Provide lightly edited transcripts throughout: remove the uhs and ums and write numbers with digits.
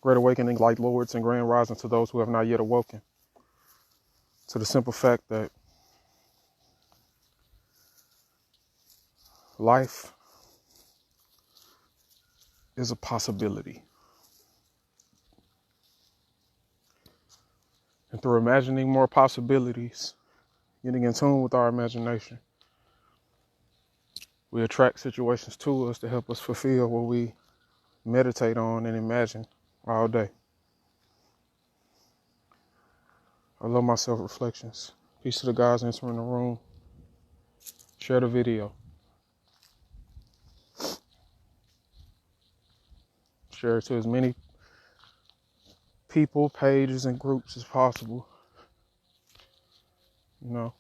Great awakening, light lords, and grand rising to those who have not yet awoken to the simple fact that life is a possibility. And through imagining more possibilities, getting in tune with our imagination, we attract situations to us to help us fulfill what we meditate on and imagine all day. I love my self-reflections. Peace to the guys entering the room. Share the video. Share it to as many people, pages, and groups as possible. You know.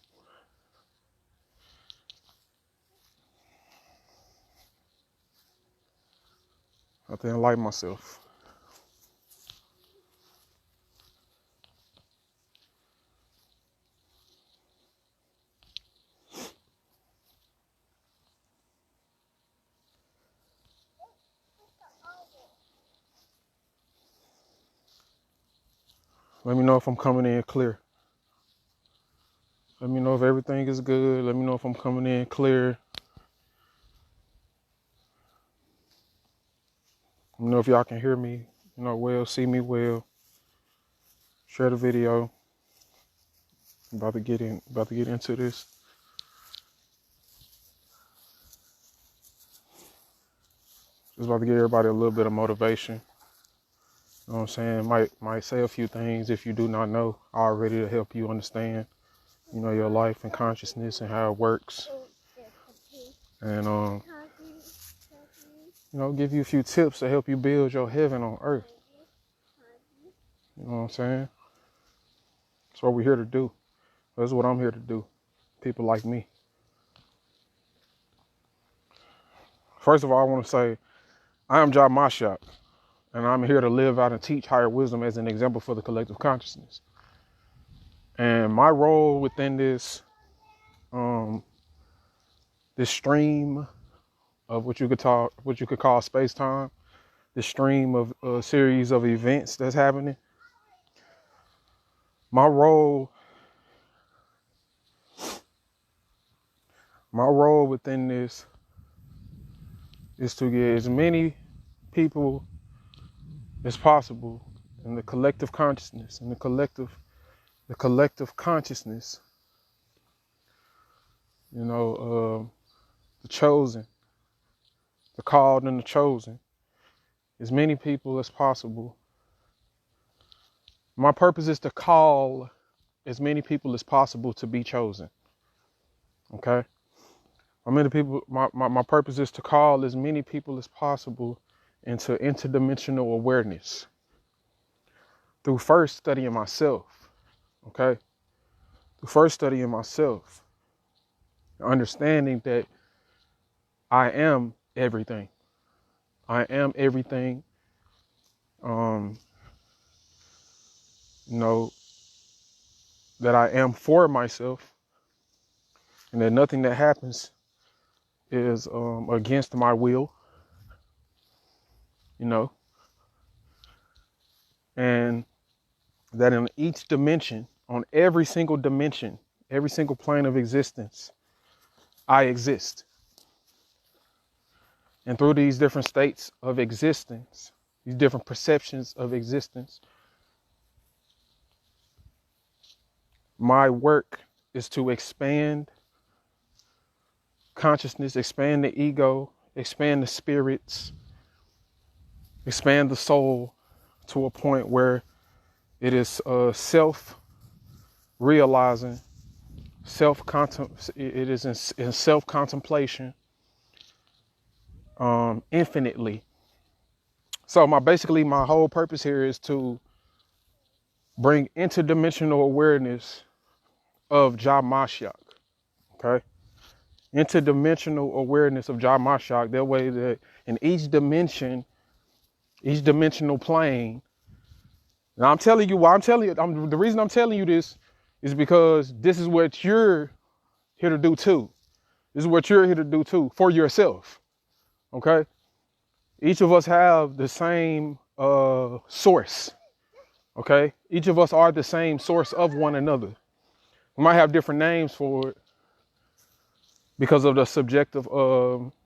I have to enlighten myself. Let me know if I'm coming in clear. Let me know if everything is good. Let me know if I'm coming in clear. Let me know if y'all can hear me, well, see me well. Share the video. I'm about to get into this. Just about to give everybody a little bit of motivation. You know what I'm saying? Might say a few things if you do not know already to help you understand, your life and consciousness and how it works. And give you a few tips to help you build your heaven on earth. You know what I'm saying? That's what we're here to do. That's what I'm here to do. People like me. First of all, I want to say, I am CASHAPP, and I'm here to live out and teach higher wisdom as an example for the collective consciousness. And my role within this stream of what you could call space-time, this stream of a series of events that's happening. My role within this is to get as many people as possible in the collective consciousness, the collective consciousness, the chosen, the called and the chosen, as many people as possible. My purpose is to call as many people as possible to be chosen. Okay? My purpose is to call as many people as possible into interdimensional awareness through first studying myself. Okay? Through first studying myself, understanding that I am everything. I am everything. That I am for myself, and that nothing that happens is against my will. And that in each dimension, on every single dimension, every single plane of existence, I exist. And through these different states of existence, these different perceptions of existence, my work is to expand consciousness, expand the ego, expand the spirits, expand the soul to a point where it is self-realizing, it is in self-contemplation, infinitely. So my whole purpose here is to bring interdimensional awareness of CASHAPP. Okay? Interdimensional awareness of CASHAPP. That way that in each dimension, each dimensional plane. Now the reason I'm telling you this is because this is what you're here to do too. This is what you're here to do too, for yourself. Okay? Each of us have the same source. Okay, each of us are the same source of one another. We might have different names for it because of the subjective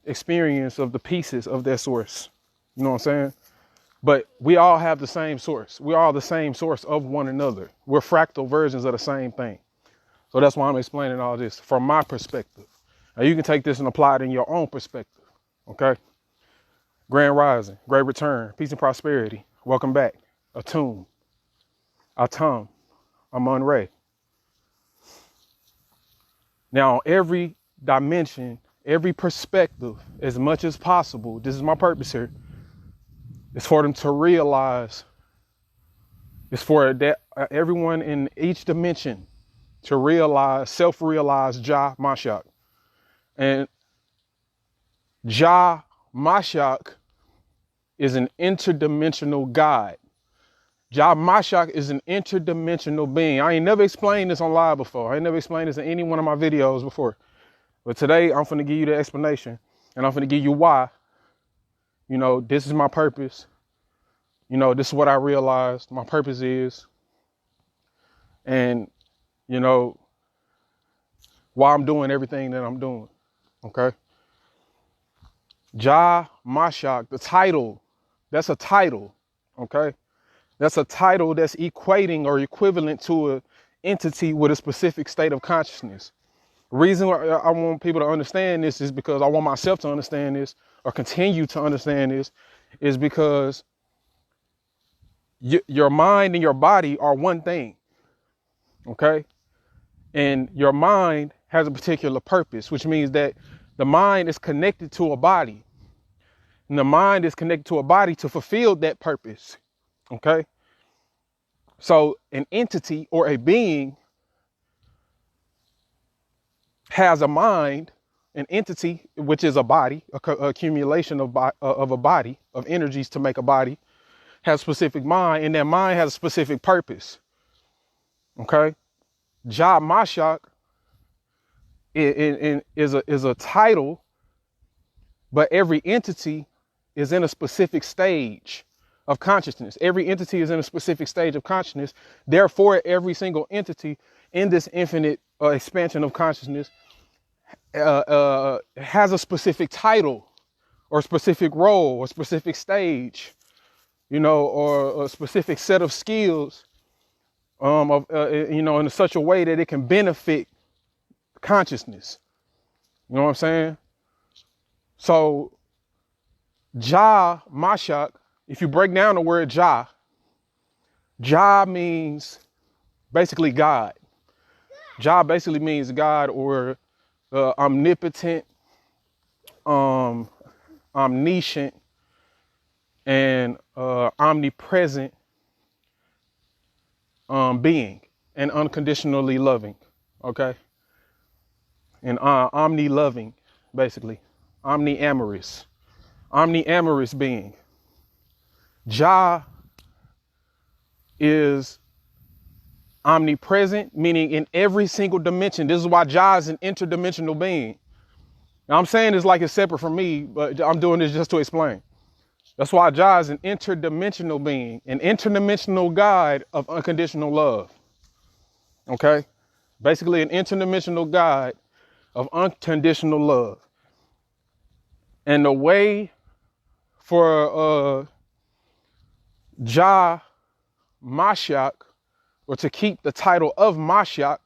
experience of the pieces of that source. You know what I'm saying? But we all have the same source. We are the same source of one another. We're fractal versions of the same thing. So that's why I'm explaining all this from my perspective. Now you can take this and apply it in your own perspective. Okay? Grand Rising, great return, peace and prosperity. Welcome back. Atum. Atom. Amun Ray. Now, every dimension, every perspective, as much as possible, this is my purpose here, is for them to realize, it's for that everyone in each dimension to realize, self-realize Jah Mashak. And Jah Mashak is an interdimensional God. Jah Mashak is an interdimensional being. I ain't never explained this on live before. I ain't never explained this in any one of my videos before. But today I'm finna give you the explanation, and I'm finna give you why. You know, this is my purpose. You know, this is what I realized my purpose is. And, you know, why I'm doing everything that I'm doing. Okay? Jah Mashak, the title, that's a title. Okay? That's a title that's equating or equivalent to an entity with a specific state of consciousness. The reason why I want people to understand this is because I want myself to understand this or continue to understand this is because your mind and your body are one thing. Okay? And your mind has a particular purpose, which means that the mind is connected to a body. And the mind is connected to a body to fulfill that purpose. Okay? So an entity or a being has a mind, an entity, which is a body, accumulation of a body, of energies to make a body, has a specific mind, and that mind has a specific purpose. Okay? Jah Mashak is a title, but every entity is in a specific stage of consciousness. Every entity is in a specific stage of consciousness. Therefore, every single entity in this infinite expansion of consciousness has a specific title or specific role or specific stage, you know, or a specific set of skills, you know, in such a way that it can benefit consciousness. You know what I'm saying? So Jah Mashak, if you break down the word Jah, Jah means basically God. Jah basically means God or omnipotent, omniscient, and omnipresent being and unconditionally loving. Okay? And omni-loving, basically. Omni-amorous being. Jah is omnipresent, meaning in every single dimension. This is why Jah is an interdimensional being. Now I'm saying this like it's separate from me, but I'm doing this just to explain. That's why Jah is an interdimensional being, an interdimensional God of unconditional love. Okay? Basically an interdimensional God of unconditional love. And the way for Jah Mashak, or to keep the title of Mashak,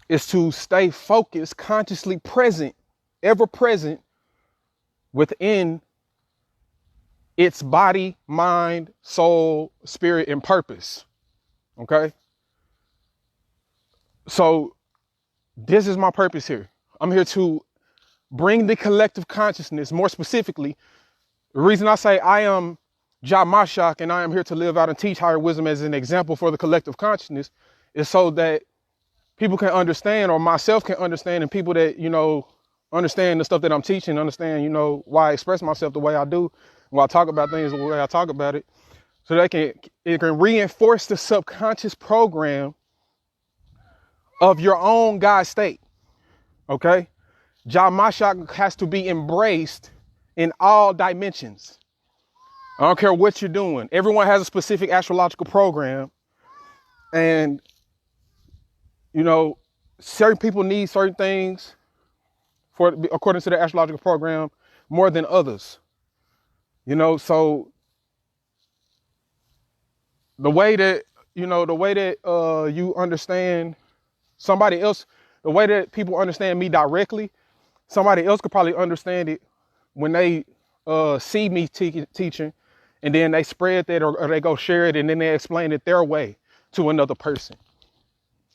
is to stay focused, consciously present, ever present within its body, mind, soul, spirit, and purpose. Okay? So this is my purpose here. I'm here to bring the collective consciousness, more specifically. The reason I say I am Jah Mashak and I am here to live out and teach higher wisdom as an example for the collective consciousness is so that people can understand, or myself can understand, and people that, you know, understand the stuff that I'm teaching, understand, you know, why I express myself the way I do, why I talk about things the way I talk about it, so it can reinforce the subconscious program of your own God state. Okay? Jah Mashak has to be embraced in all dimensions. I don't care what you're doing. Everyone has a specific astrological program. And, you know, certain people need certain things according to the astrological program more than others. You know, so the way that you understand somebody else, the way that people understand me directly, somebody else could probably understand it when they see me teaching, and then they spread that or they go share it, and then they explain it their way to another person.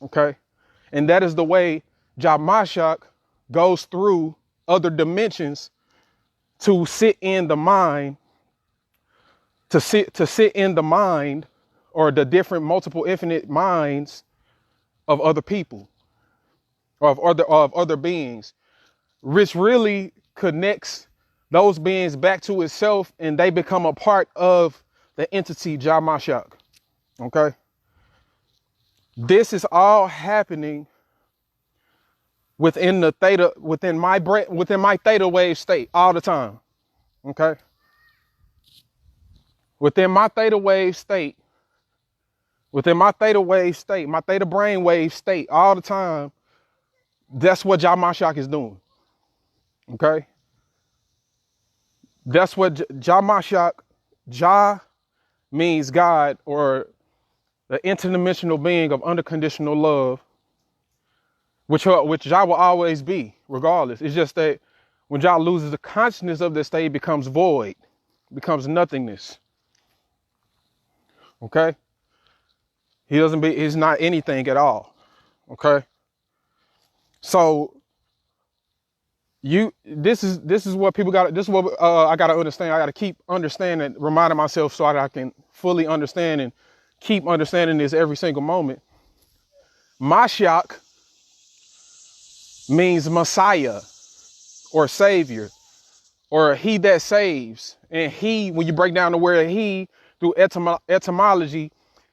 Okay? And that is the way Jamashak goes through other dimensions to sit in the mind, to sit in the mind or the different multiple infinite minds of other people, of other beings, which really connects those beings back to itself, and they become a part of the entity Jamashak. Okay? This is all happening within my theta wave state all the time. Okay? Within my theta wave state, my theta brain wave state all the time, that's what Jamashak is doing. Okay? That's what Jamashak, Ja means God, or the interdimensional being of unconditional love, which Jah will always be, regardless. It's just that when Jah loses the consciousness of this state, it becomes void, becomes nothingness. Okay? He's not anything at all. Okay? So this is what people got. This is what I got to understand. I got to keep understanding, reminding myself so that I can fully understand and keep understanding this every single moment. Mashiach means Messiah or Savior or He that saves. And He, when you break down the word He through etymology,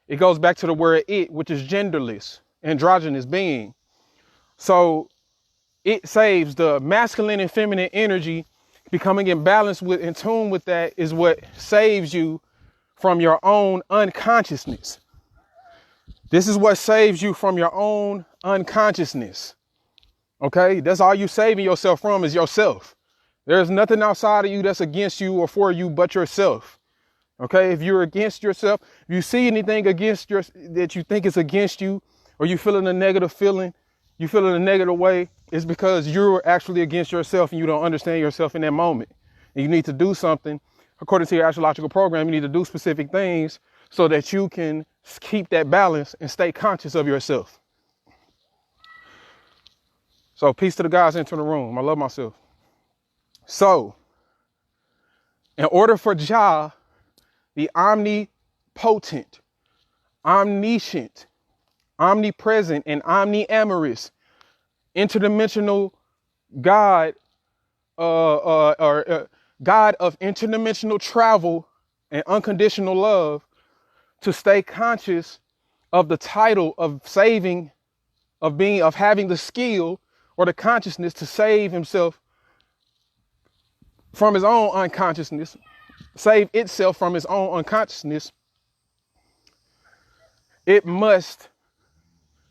it goes back to the word it, which is genderless, androgynous being. So it saves. The masculine and feminine energy becoming in balance with, in tune with that, is what saves you from your own unconsciousness. This is what saves you from your own unconsciousness. Okay? That's all you saving yourself from, is yourself. There's nothing outside of you that's against you or for you but yourself. Okay? If you're against yourself, if you see anything against that you think is against you, or you feeling a negative feeling, you feel in a negative way, it's because you're actually against yourself and you don't understand yourself in that moment. And you need to do something according to your astrological program. You need to do specific things so that you can keep that balance and stay conscious of yourself. So peace to the guys into the room. I love myself. So in order for Jah, the omnipotent, omniscient, omnipresent, and omniamorous, interdimensional God, God of interdimensional travel and unconditional love, to stay conscious of the title of saving, of having the skill or the consciousness to save himself from his own unconsciousness, save itself from his own unconsciousness, it must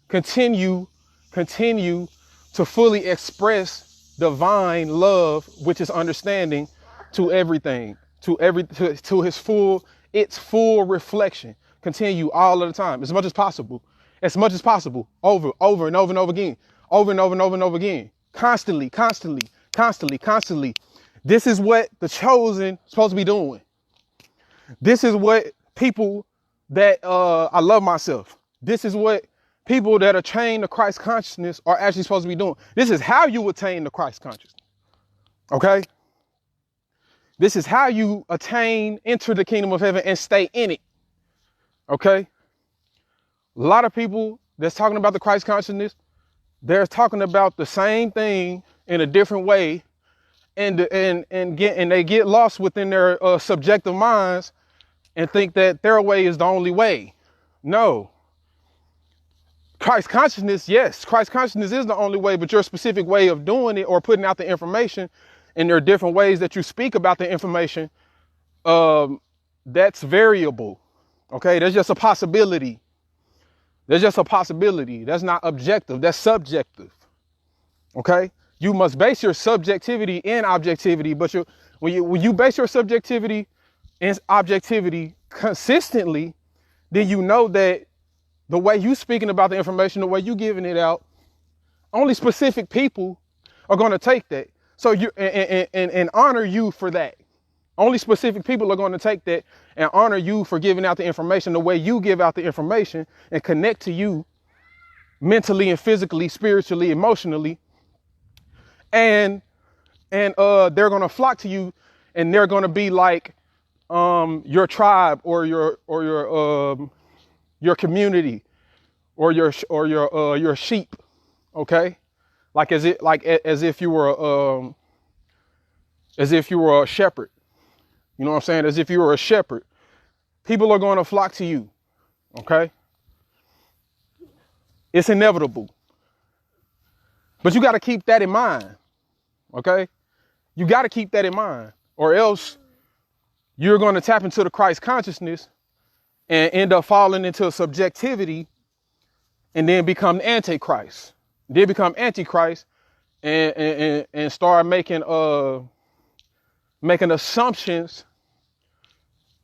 continue to fully express divine love, which is understanding, to everything, to its full reflection. Continue all of the time, as much as possible, over and over and over again, constantly. This is what the chosen is supposed to be doing. This is what people that I love myself. This is what people that are trained to Christ consciousness are actually supposed to be doing. This is how you attain the Christ consciousness. Okay? This is how you enter the kingdom of heaven and stay in it. Okay? A lot of people that's talking about the Christ consciousness, they're talking about the same thing in a different way, and they get lost within their subjective minds and think that their way is the only way. No. Christ consciousness, yes, Christ consciousness is the only way, but your specific way of doing it or putting out the information, and there are different ways that you speak about the information, that's variable. Okay, there's just a possibility. There's just a possibility. That's not objective. That's subjective. Okay, you must base your subjectivity in objectivity, but when you base your subjectivity and objectivity consistently, then you know that the way you speaking about the information, the way you giving it out, only specific people are going to take that. So you and honor you for that. Only specific people are going to take that and honor you for giving out the information the way you give out the information and connect to you mentally and physically, spiritually, emotionally. And they're going to flock to you, and they're going to be like your tribe or your community or your sheep. Okay, like as if you were a shepherd. You know what I'm saying? As if you were a shepherd. People are going to flock to you. Okay, it's inevitable. But you got to keep that in mind. Okay, you got to keep that in mind, or else you're going to tap into the Christ consciousness and end up falling into a subjectivity, and then become Antichrist. Then become Antichrist and start making assumptions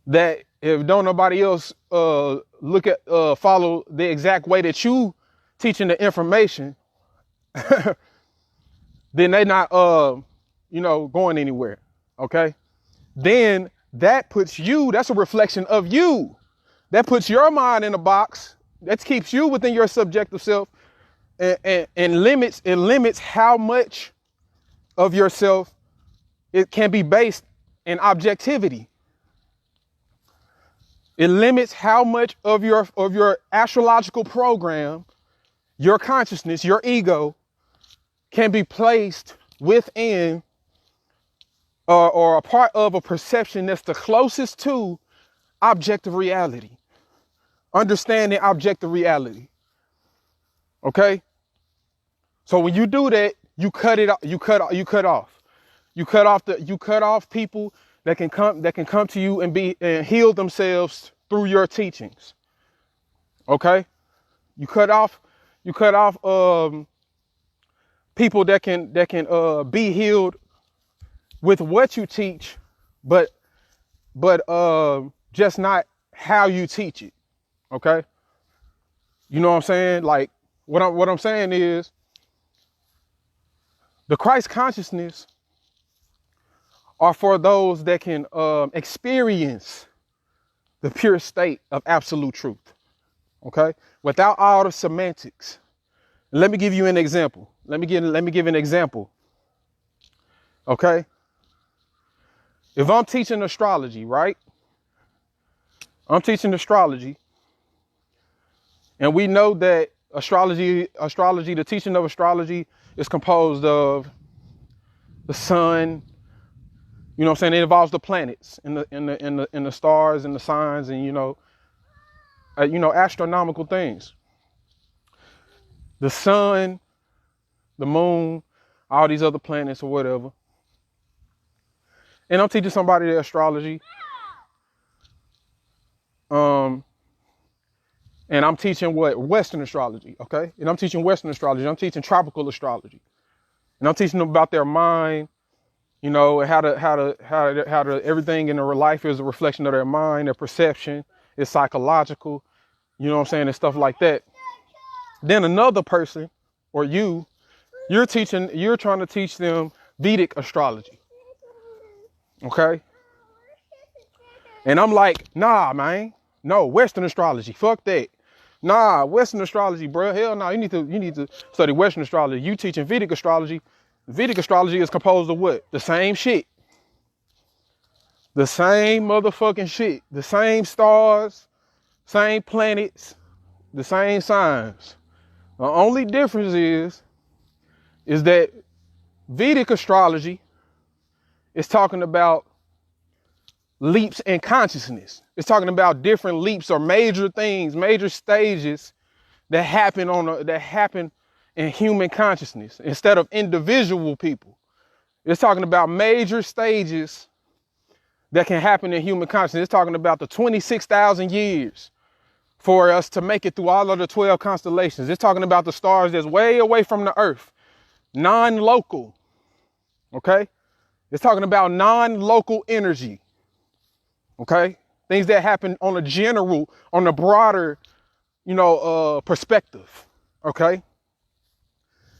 that if don't nobody else follow the exact way that you teaching the information, then they not going anywhere. Okay, then that's a reflection of you. That puts your mind in a box. That keeps you within your subjective self, and limits how much of yourself it can be based in objectivity. It limits how much of your astrological program, your consciousness, your ego, can be placed within or a part of a perception that's the closest to objective reality. Understanding objective reality. Okay? So when you do that, you cut off people that can come to you and heal themselves through your teachings. Okay? You cut off people that can be healed with what you teach, but just not how you teach it. Okay? You know what I'm saying? Like what I'm saying is the Christ consciousness are for those that can experience the pure state of absolute truth. Okay? Without all the semantics. Let me give you an example. Let me give an example. Okay? If I'm teaching astrology, right? I'm teaching astrology. And we know that astrology, the teaching of astrology is composed of the sun. You know what I'm saying? It involves the planets and the stars and the signs and astronomical things. The sun, the moon, all these other planets or whatever. And I'm teaching somebody the astrology. And I'm teaching Western astrology, okay? And I'm teaching Western astrology. I'm teaching tropical astrology. And I'm teaching them about their mind, how to everything in their life is a reflection of their mind, their perception, it's psychological, you know what I'm saying, and stuff like that. Then another person, or you're trying to teach them Vedic astrology. Okay? And I'm like, nah, man. No, Western astrology. Fuck that. Nah, Western astrology, bro. Hell no. You need to study Western astrology. You teaching Vedic astrology. Vedic astrology is composed of what? The same shit. The same motherfucking shit. The same stars, same planets, the same signs. The only difference is that Vedic astrology is talking about leaps in consciousness. It's talking about different leaps or major things, major stages that happen in human consciousness instead of individual people. It's talking about major stages that can happen in human consciousness. It's talking about the 26,000 years for us to make it through all of the 12 constellations. It's talking about the stars that's way away from the earth, non-local, okay? It's talking about non-local energy, okay? Things that happen on a general, on a broader, perspective, okay?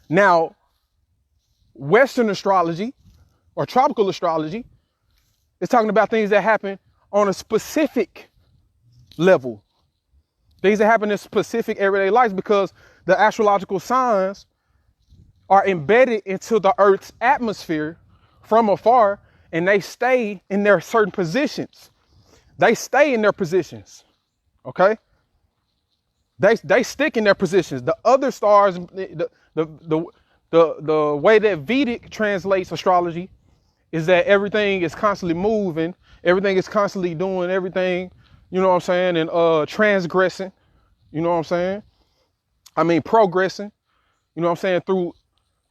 Now, Western astrology or tropical astrology is talking about things that happen on a specific level. Things that happen in specific everyday lives because the astrological signs are embedded into the Earth's atmosphere from afar, and they stay in their certain positions. They stay in their positions, okay? They stick in their positions. The other stars, the way that Vedic translates astrology is that everything is constantly moving, everything is constantly doing everything, you know what I'm saying, and transgressing, you know what I'm saying? I mean progressing, you know what I'm saying,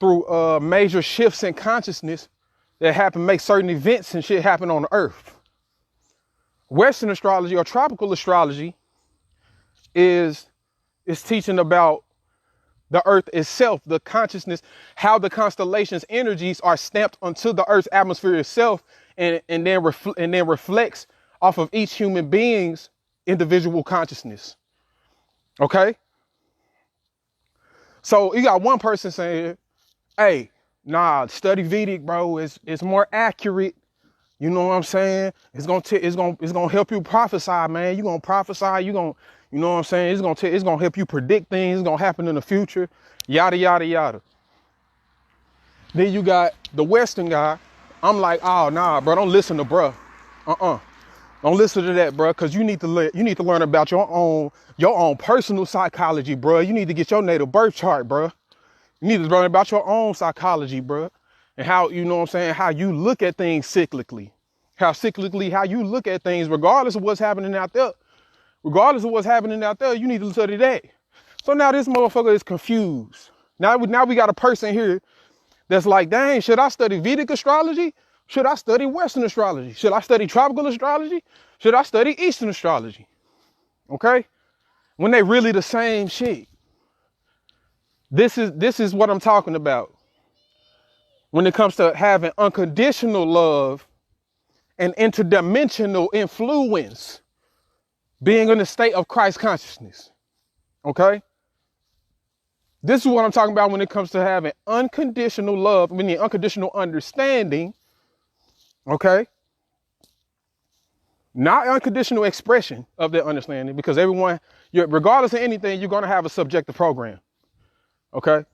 through major shifts in consciousness that happen, make certain events and shit happen on the earth. Western astrology or tropical astrology is teaching about the earth itself, the consciousness, how the constellations energies are stamped onto the earth's atmosphere itself, and then reflects off of each human being's individual consciousness. Okay? So you got one person saying, hey, nah, study Vedic, bro. It's more accurate. You know what I'm saying? It's gonna help you prophesy, man. You gonna prophesy. You know what I'm saying? It's gonna help you predict things. It's gonna happen in the future. Yada yada yada. Then you got the Western guy. I'm like, oh nah, bro. Don't listen to bruh. Don't listen to that, bro. Cause you need to learn about your own personal psychology, bro. You need to get your natal birth chart, bro. You need to learn about your own psychology, bro. And how, you know what I'm saying, how you look at things cyclically. How you look at things, regardless of what's happening out there. Regardless of what's happening out there, you need to study that. So now this motherfucker is confused. Now we got a person here that's like, dang, should I study Vedic astrology? Should I study Western astrology? Should I study tropical astrology? Should I study Eastern astrology? Okay? When they really the same shit. This is what I'm talking about. When it comes to having unconditional love and interdimensional influence, being in a state of Christ consciousness, okay? This is what I'm talking about when it comes to having unconditional love, meaning unconditional understanding, okay? Not unconditional expression of their understanding, because everyone, regardless of anything, you're gonna have a subjective program, okay?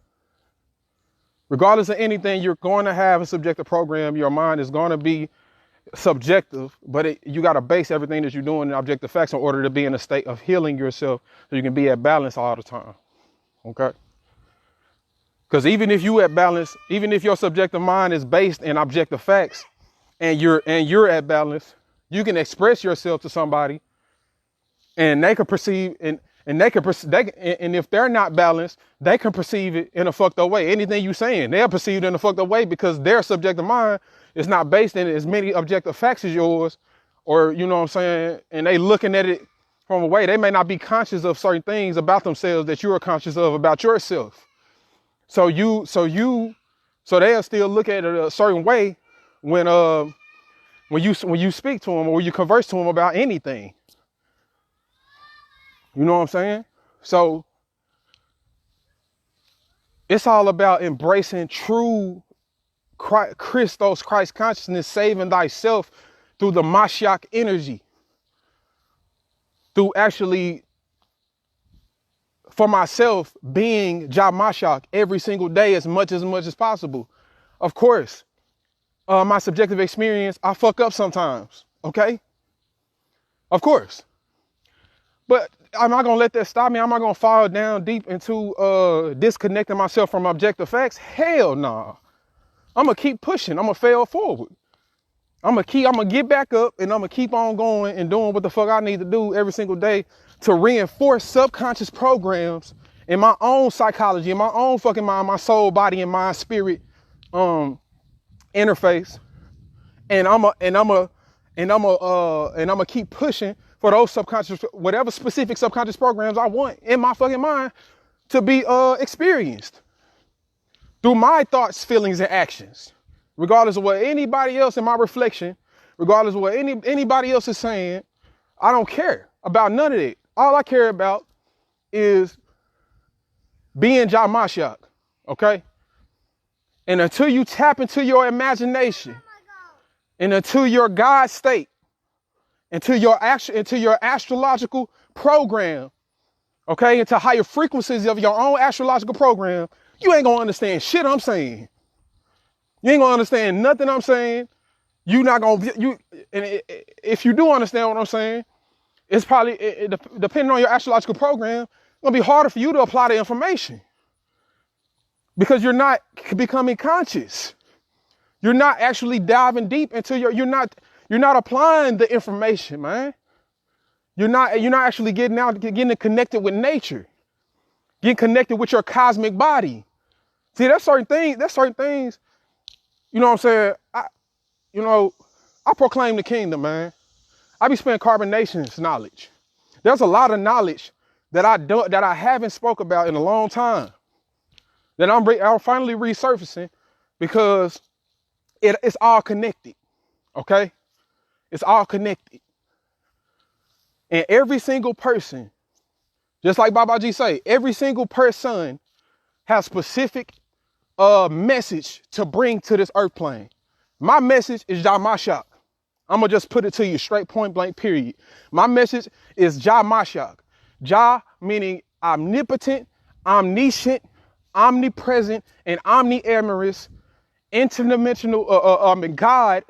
Regardless of anything, you're going to have a subjective program. Your mind is going to be subjective, but you got to base everything that you're doing in objective facts in order to be in a state of healing yourself so you can be at balance all the time. Okay? Because even if you at balance, even if your subjective mind is based in objective facts and you're at balance, you can express yourself to somebody and they can perceive and if they're not balanced, they can perceive it in a fucked up way. Anything you saying, they'll perceive it in a fucked up way because their subjective mind is not based in as many objective facts as yours, or you know what I'm saying, and they looking at it from a way. They may not be conscious of certain things about themselves that you are conscious of about yourself. So they'll still look at it a certain way when you speak to them or you converse to them about anything. You know what I'm saying? So it's all about embracing true Christ consciousness, saving thyself through the Mashiach energy. Through actually, for myself, being Jah Mashiach every single day as much as possible. Of course, my subjective experience, I fuck up sometimes, okay? Of course. But am I going to let that stop me? Am I going to fall down deep into disconnecting myself from objective facts? Hell nah. I'm going to keep pushing. I'm going to fail forward. I'm going to get back up and I'm going to keep on going and doing what the fuck I need to do every single day to reinforce subconscious programs in my own psychology, in my own fucking mind, my soul, body, and mind, spirit interface. And I'm and I'm gonna keep pushing for those subconscious, whatever specific subconscious programs I want in my fucking mind to be experienced through my thoughts, feelings, and actions, regardless of what anybody else in my reflection, regardless of what anybody else is saying. I don't care about none of it. All I care about is being Jah Mashiach, okay? And until you tap into your imagination, and until your God state, into your astrological program, okay, into higher frequencies of your own astrological program, you ain't gonna understand shit I'm saying. You ain't gonna understand nothing I'm saying. You not gonna, if you do understand what I'm saying, it's probably, depending on your astrological program, it's gonna be harder for you to apply the information because you're not becoming conscious. You're not actually diving deep into you're not applying the information, man. You're not actually getting connected with nature, getting connected with your cosmic body. See, there's certain things, you know what I'm saying? I proclaim the kingdom, man. I be spending carbonations knowledge. There's a lot of knowledge that I haven't spoke about in a long time that I'm finally resurfacing because it's all connected, okay? It's all connected. And every single person, just like Babaji say, every single person has specific message to bring to this earth plane. My message is Jah Mashiach. I'm going to just put it to you straight, point blank, period. My message is Jah Mashiach. Jah meaning omnipotent, omniscient, omnipresent, and omniamorous, interdimensional God,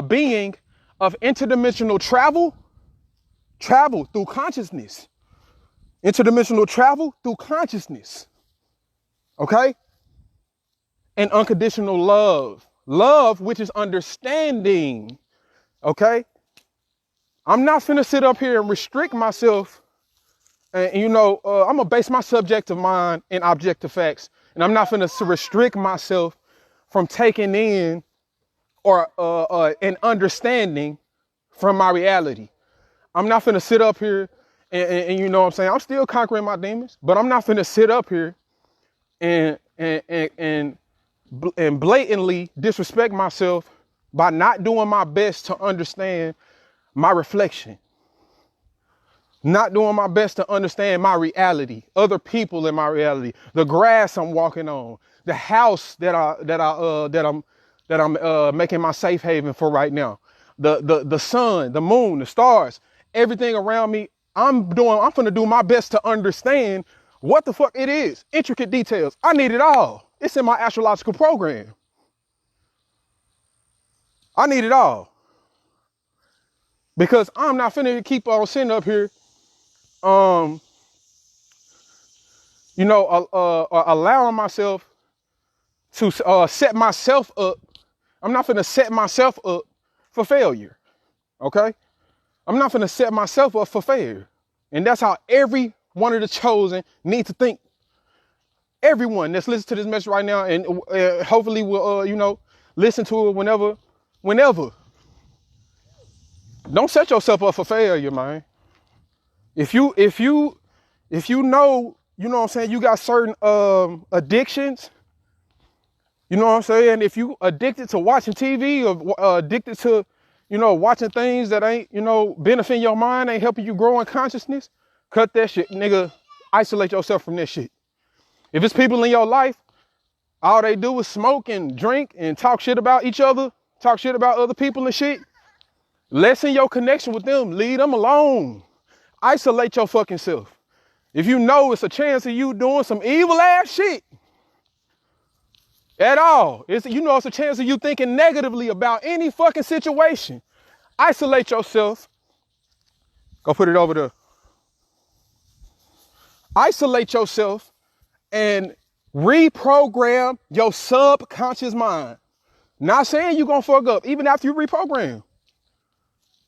being of interdimensional travel through consciousness. Interdimensional travel through consciousness. Okay? And unconditional love. Love, which is understanding. Okay? I'm not finna sit up here and restrict myself. And I'm gonna base my subjective mind in objective facts. And I'm not finna restrict myself from taking in or an understanding from my reality. I'm not finna sit up here and you know what I'm saying? I'm still conquering my demons, but I'm not finna sit up here and blatantly disrespect myself by not doing my best to understand my reflection. Not doing my best to understand my reality, other people in my reality, the grass I'm walking on, the house that I'm making my safe haven for right now, the sun, the moon, the stars, everything around me. I'm finna do my best to understand what the fuck it is. Intricate details. I need it all. It's in my astrological program. I need it all. Because I'm not finna keep on sitting up here allowing myself to set myself up. I'm not finna set myself up for failure, okay? I'm not finna set myself up for failure. And that's how every one of the chosen need to think. Everyone that's listening to this message right now and hopefully will, listen to it whenever. Don't set yourself up for failure, man. If you know, you know what I'm saying, you got certain addictions, you know what I'm saying? If you addicted to watching TV or addicted to, watching things that ain't, benefiting your mind, ain't helping you grow in consciousness, cut that shit, nigga. Isolate yourself from this shit. If it's people in your life, all they do is smoke and drink and talk shit about each other, talk shit about other people and shit, lessen your connection with them. Leave them alone. Isolate your fucking self. If you know it's a chance of you doing some evil ass shit at all, it's a chance of you thinking negatively about any fucking situation. Isolate yourself. Go put it over there. Isolate yourself and reprogram your subconscious mind. Not saying you're gonna fuck up even after you reprogram.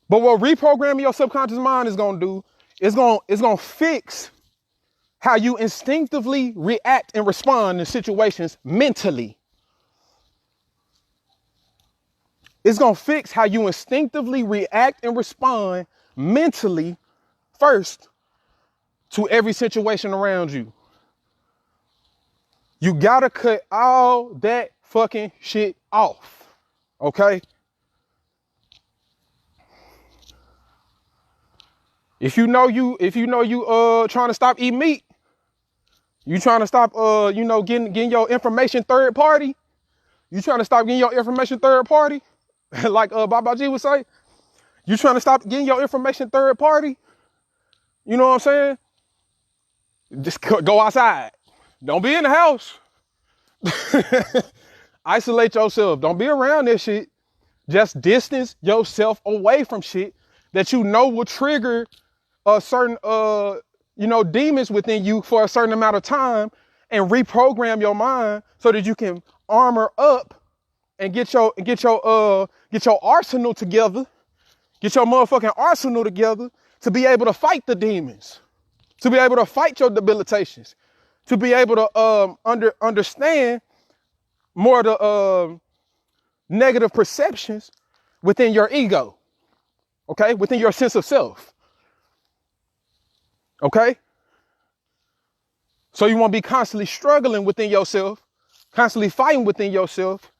But what reprogramming your subconscious mind is gonna do, it's gonna fix how you instinctively react and respond in situations mentally. It's going to fix how you instinctively react and respond mentally first to every situation around you. You got to cut all that fucking shit off. Okay? If you know you trying to stop eating meat, you trying to stop getting your information third party, you trying to stop getting your information third party, like Baba G would say, you trying to stop getting your information third party, you know what I'm saying? Just go outside. Don't be in the house. Isolate yourself. Don't be around this shit. Just distance yourself away from shit that you know will trigger a certain demons within you for a certain amount of time, and reprogram your mind so that you can armor up and get your arsenal together, get your motherfucking arsenal together to be able to fight the demons, to be able to fight your debilitations, to be able to understand more of the negative perceptions within your ego, okay, within your sense of self, okay? So you won't be constantly struggling within yourself, constantly fighting within yourself,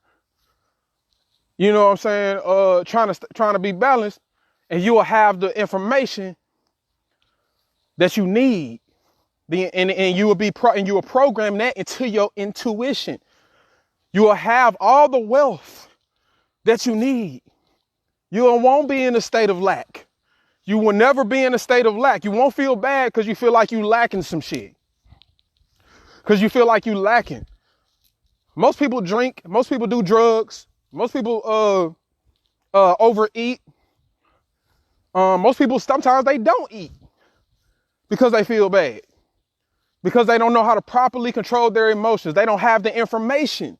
you know what I'm saying, trying to be balanced, and you will have the information that you need, and you will program that into your intuition. You will have all the wealth that you need. You won't be in a state of lack. You will never be in a state of lack. You won't feel bad because you feel like you lacking some shit. Because you feel like you lacking. Most people drink. Most people do drugs. Most people overeat. Most people, sometimes they don't eat because they feel bad. Because they don't know how to properly control their emotions. They don't have the information.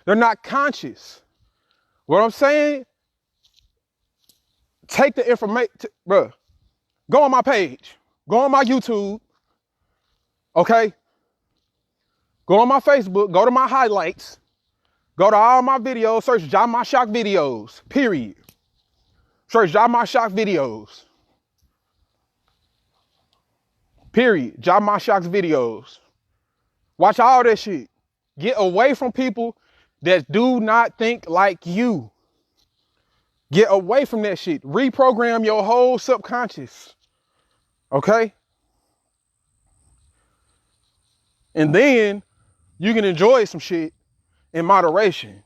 They're not conscious. What I'm saying, take the information, bruh. Go on my page. Go on my YouTube. Okay? Go on my Facebook. Go to my highlights. Go to all my videos. Search John My Shock videos. Period. Search John My Shock videos. Period. John My Shock's videos. Watch all that shit. Get away from people that do not think like you. Get away from that shit. Reprogram your whole subconscious. Okay? And then you can enjoy some shit in moderation.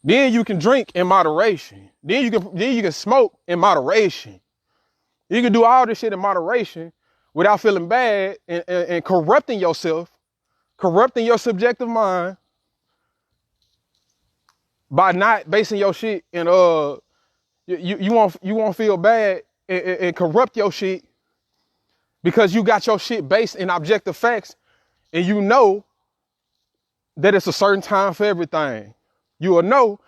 Then you can drink in moderation. Then you can smoke in moderation. You can do all this shit in moderation without feeling bad and corrupting yourself, corrupting your subjective mind by not basing your shit in you won't feel bad and corrupt your shit because you got your shit based in objective facts, and you know that it's a certain time for everything. You will know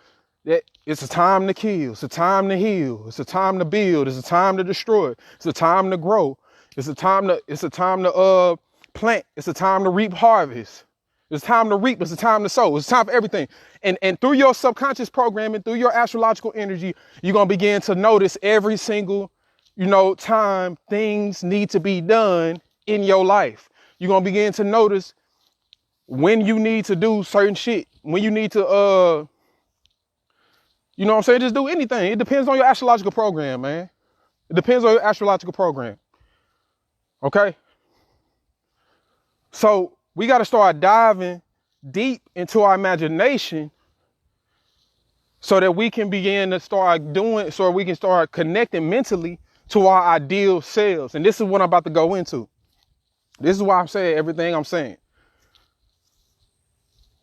that it's a time to kill, it's a time to heal, it's a time to build, it's a time to destroy, it's a time to grow, it's a time to plant, it's a time to reap harvest. It's time to reap. It's a time to sow. It's time for everything. And through your subconscious programming, through your astrological energy, you're going to begin to notice every single, time things need to be done in your life. You're going to begin to notice when you need to do certain shit, when you need to, just do anything. It depends on your astrological program, man. It depends on your astrological program. Okay? So we got to start diving deep into our imagination so that we can begin to so we can start connecting mentally to our ideal selves. And this is what I'm about to go into. This is why I'm saying everything I'm saying.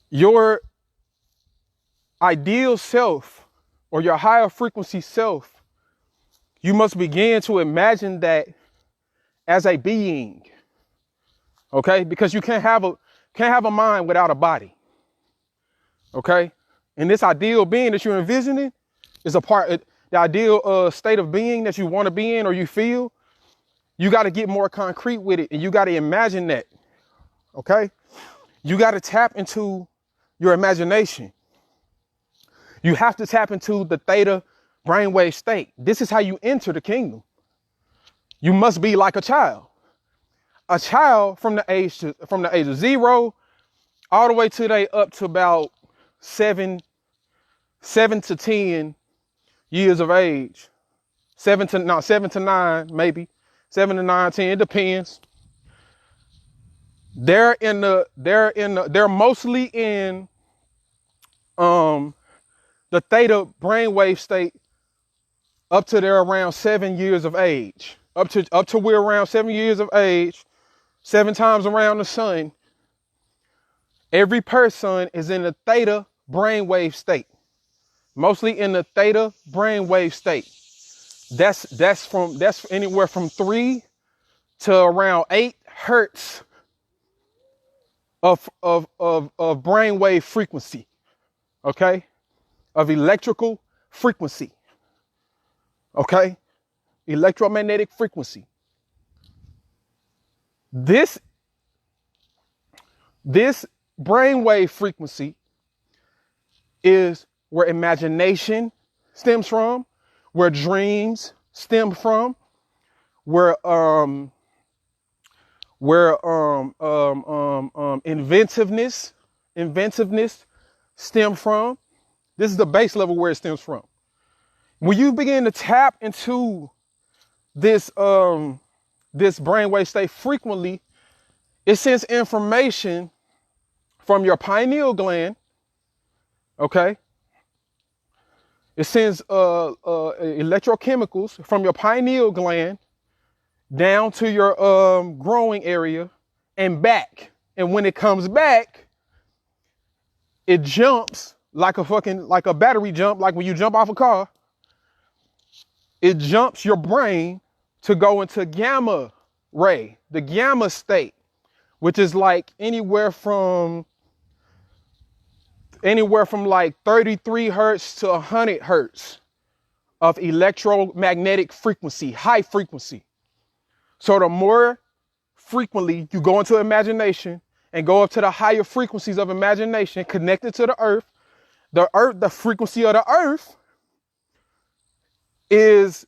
Your ideal self or your higher frequency self, you must begin to imagine that as a being. Okay, because you can't have a mind without a body. Okay, and this ideal being that you're envisioning is the ideal state of being that you want to be in or you feel. You got to get more concrete with it, and you got to imagine that. Okay, you got to tap into your imagination. You have to tap into the theta brainwave state. This is how you enter the kingdom. You must be like a child. A child from the age of 0 all the way to they up to about 7 to 10 years of age. 7 to 9, maybe 7 to 9, 10. It depends. They're mostly in the theta brainwave state up to they're around 7 years of age. Up to we're around 7 years of age, 7 times around the sun. Every person is in the theta brainwave state. Mostly in the theta brainwave state. That's anywhere from 3 to around 8 hertz of brainwave frequency. Okay? Of electrical frequency. Okay? Electromagnetic frequency. This brainwave frequency is where imagination stems from, where dreams stem from, where inventiveness stem from. This is the base level where it stems from. When you begin to tap into this brainwave state frequently, it sends information from your pineal gland. Okay. It sends electrochemicals from your pineal gland down to your growing area and back. And when it comes back, it jumps like a battery jump, like when you jump off a car. It jumps your brain to go into gamma ray, the gamma state, which is like anywhere from like 33 hertz to 100 hertz of electromagnetic frequency, high frequency. So the more frequently you go into imagination and go up to the higher frequencies of imagination connected to the earth, the frequency of the earth is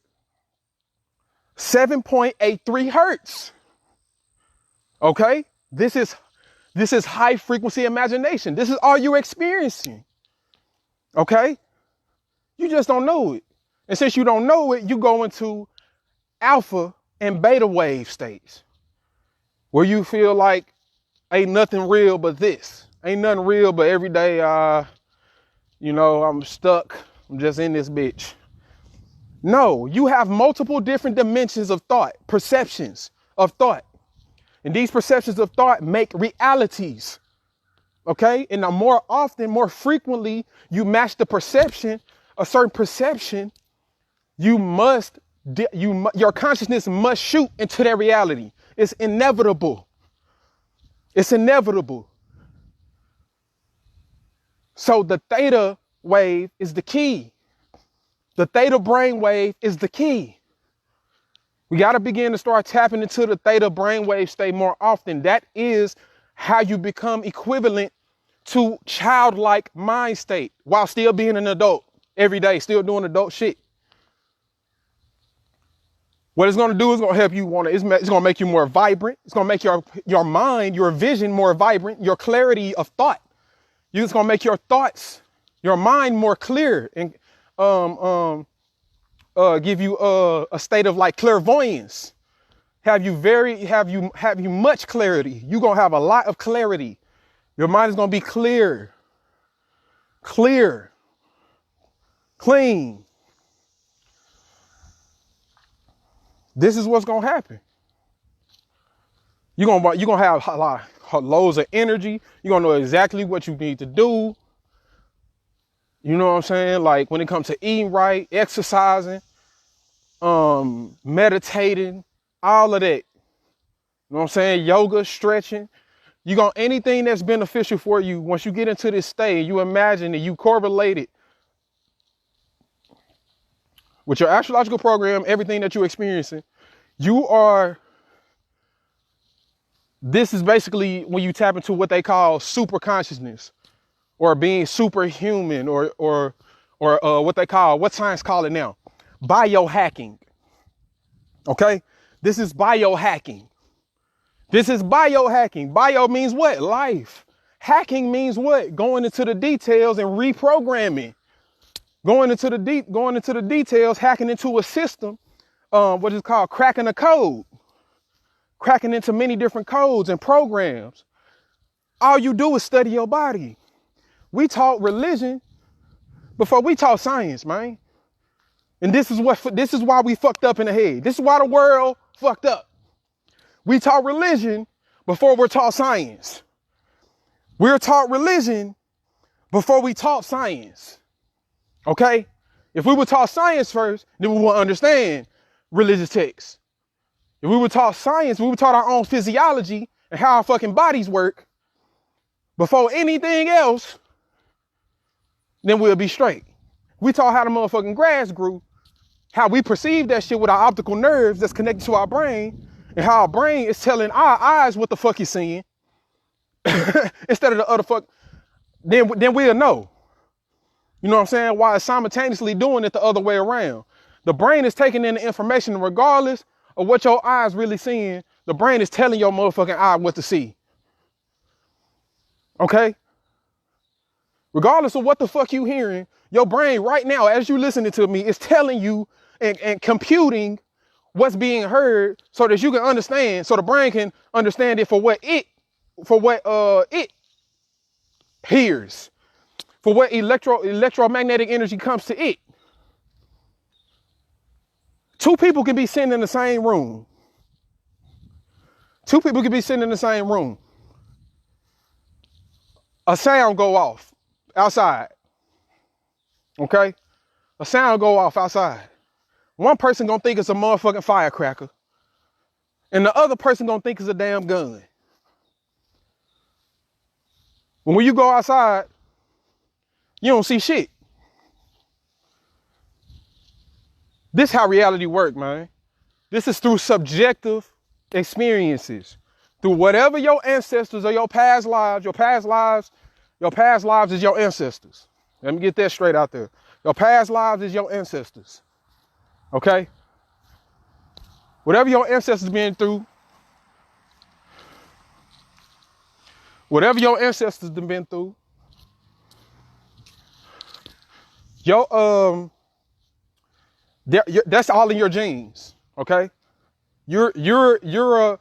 7.83 hertz. Okay? This is high frequency imagination. This is all you're experiencing. Okay? You just don't know it. And since you don't know it, you go into alpha and beta wave states where you feel like ain't nothing real but this. Ain't nothing real but every day, I'm stuck. I'm just in this bitch. No, you have multiple different dimensions of thought, perceptions of thought. And these perceptions of thought make realities. Okay? And the more frequently you match the perception, a certain perception, your consciousness must shoot into that reality. It's inevitable. It's inevitable. So the theta wave is the key. The theta brainwave is the key. We got to begin to start tapping into the theta brainwave state more often. That is how you become equivalent to childlike mind state while still being an adult every day, still doing adult shit. What it's going to do is going to help you it's going to make you more vibrant. It's going to make your mind, your vision more vibrant, your clarity of thought. It's going to make your thoughts, your mind more clear and give you a state of like clairvoyance. Have you much clarity. You're going to have a lot of clarity. Your mind is going to be clear, clean. This is what's going to happen. You're going to have a lot of loads of energy. You're going to know exactly what you need to do. You know what I'm saying? Like when it comes to eating right, exercising, meditating, all of that. You know what I'm saying? Yoga, stretching. Anything that's beneficial for you, once you get into this state, you imagine that you correlate it with your astrological program, everything that you're experiencing. This is basically when you tap into what they call super consciousness or being superhuman or or what science call it now, biohacking. Okay, this is biohacking. This is biohacking. Bio means what? Life. Hacking means what? Going into the details and reprogramming. Going into the details, hacking into a system, what is called cracking a code. Cracking into many different codes and programs. All you do is study your body. We taught religion before we taught science, man. And this is why we fucked up in the head. This is why the world fucked up. We taught religion before we're taught science. We're taught religion before we taught science. Okay? If we were taught science first, then we would understand religious texts. If we were taught science, we were taught our own physiology and how our fucking bodies work before anything else, then we'll be straight. We taught how the motherfucking grass grew, how we perceive that shit with our optical nerves that's connected to our brain, and how our brain is telling our eyes what the fuck he's seeing instead of the other fuck, then we'll know. You know what I'm saying? While it's simultaneously doing it the other way around. The brain is taking in the information regardless of what your eyes really seeing. The brain is telling your motherfucking eye what to see. Okay? Regardless of what the fuck you hearing, your brain right now, as you listening to me, is telling you and computing what's being heard so that you can understand, so the brain can understand it for what it hears, for what electromagnetic energy comes to it. Two people can be sitting in the same room. Two people can be sitting in the same room. A sound go off outside. Okay? A sound go off outside. One person gonna think it's a motherfucking firecracker, and the other person gonna think it's a damn gun. When you go outside, you don't see shit. This is how reality works, man. This is through subjective experiences. Through whatever your ancestors or your past lives is your ancestors. Let me get that straight out there. Your past lives is your ancestors. Okay? Whatever your ancestors been through, that's all in your genes. Okay? You're a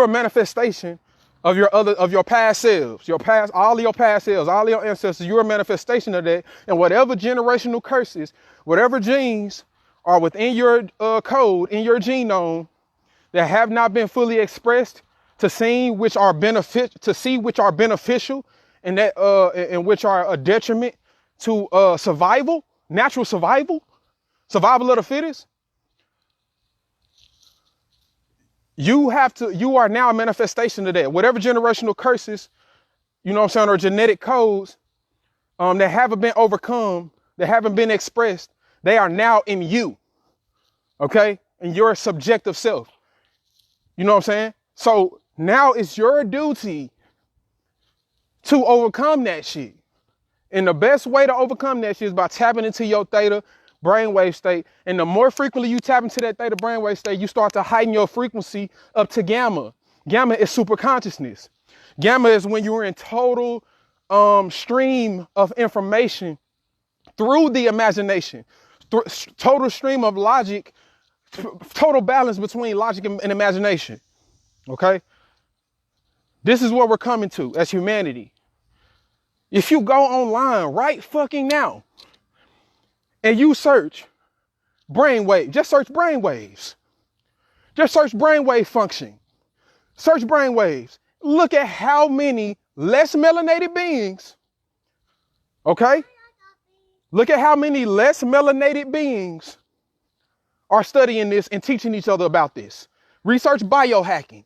manifestation of your past selves, all of your past selves, all of your ancestors. You're a manifestation of that, and whatever generational curses, whatever genes are within your code in your genome that have not been fully expressed to see which are beneficial and that and which are a detriment to survival, natural survival of the fittest. You are now a manifestation of that. Whatever generational curses, you know what I'm saying, or genetic codes that haven't been overcome, that haven't been expressed, they are now in you. Okay? In your subjective self. You know what I'm saying? So now it's your duty to overcome that shit. And the best way to overcome that shit is by tapping into your theta brainwave state. And the more frequently you tap into that theta brainwave state, you start to heighten your frequency up to gamma. Gamma is super consciousness. Gamma is when you're in total stream of information through the imagination, total stream of logic, total balance between logic and imagination. Okay? This is what we're coming to as humanity. If you go online right fucking now and you search brainwave, just search brainwaves. Just search brainwave function. Search brainwaves. Look at how many less melanated beings, okay? Look at how many less melanated beings are studying this and teaching each other about this. Research biohacking.